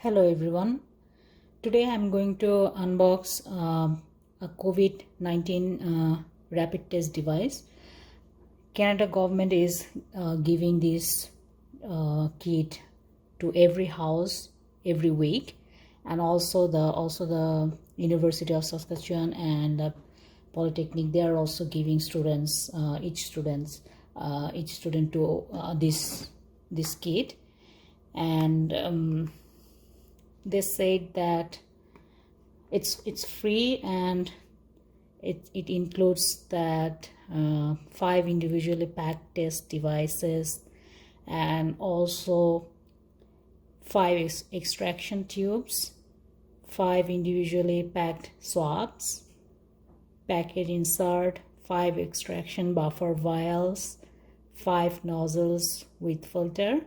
Hello everyone. Today I'm going to unbox a COVID-19 rapid test device. Canada government is giving this kit to every house every week, and also the University of Saskatchewan and the Polytechnic, they are also giving students each student to this kit. And they said that it's free, and it includes that 5 individually packed test devices, and also 5 extraction tubes, 5 individually packed swabs, package insert, 5 extraction buffer vials, 5 nozzles with filter,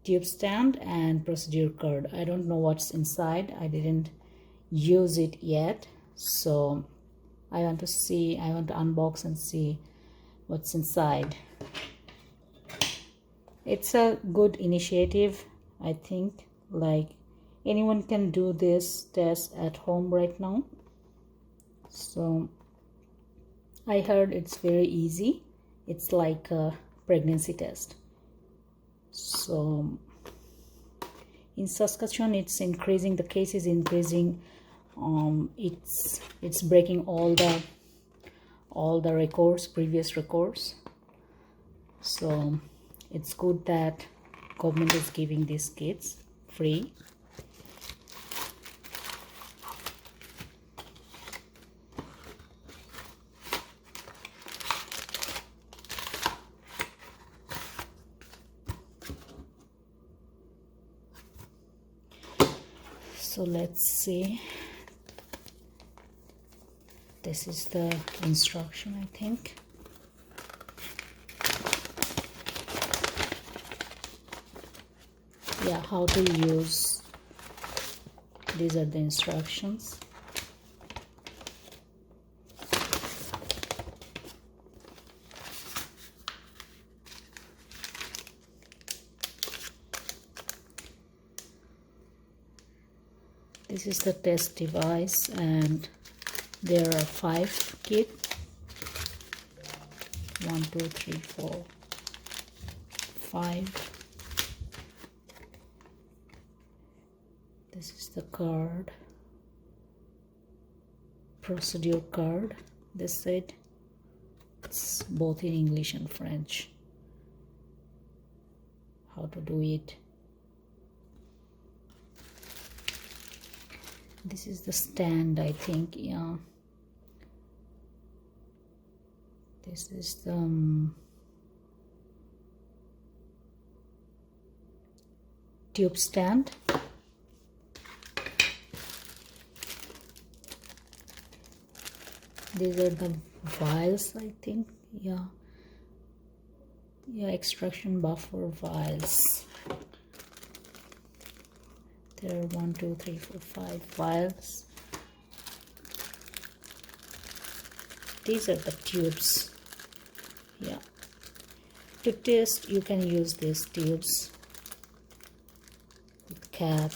tube stand, and procedure card. I don't know what's inside. I didn't use it yet, so I want to unbox and see what's inside. It's a good initiative. I think like anyone can do this test at home right now. So I heard it's very easy. It's like a pregnancy test. So in Saskatchewan, it's increasing. The case is increasing. It's breaking all the records, previous records. So it's good that government is giving these kits free. So let's see. This is the instruction, I think. Yeah, how to use. These are the instructions. This is the test device, and there are 5 kits. 1, 2, 3, 4, 5. This is the card, procedure card. This said it's both in English and French. How to do it. This is the stand, I think. Yeah, this is the tube stand. These are the vials, I think. Yeah, extraction buffer vials. There are 1, 2, 3, 4, 5 vials. These are the tubes. Yeah, to test you can use these tubes with cap,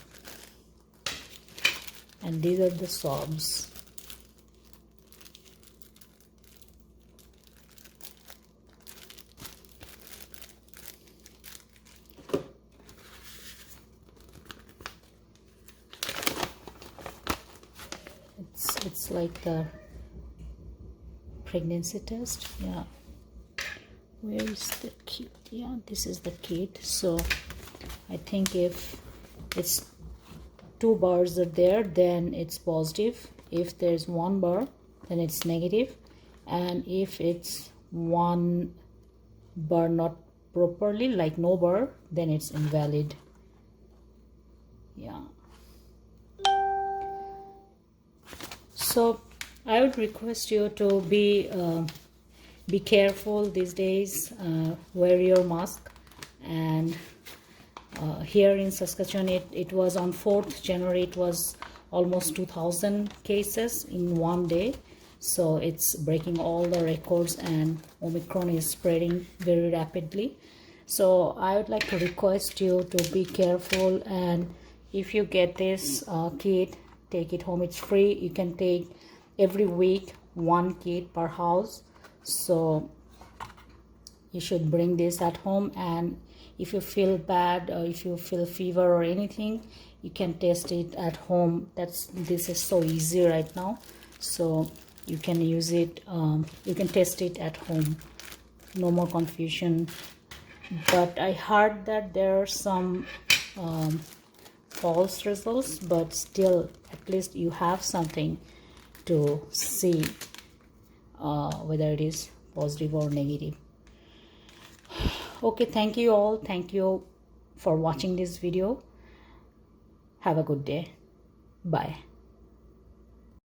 and these are the swabs. It's like the pregnancy test. Yeah, where is the kit? Yeah, this is the kit. So I think if it's 2 bars are there, then it's positive. If there's 1 bar, then it's negative. And if it's 1 bar not properly, like no bar, then it's invalid. Yeah. So I would request you to be careful these days. Wear your mask. And here in Saskatchewan, it was on 4th January, it was almost 2,000 cases in one day. So it's breaking all the records, and Omicron is spreading very rapidly. So I would like to request you to be careful and if you get this kit, take it home. It's free. You can take every week one kit per house, so you should bring this at home. And if you feel bad or if you feel fever or anything, you can test it at home. This is so easy right now, so you can use it, you can test it at home, no more confusion. But I heard that there are some false results, but still at least you have something to see whether it is positive or negative. Okay, thank you all. Thank you for watching this video. Have a good day. Bye.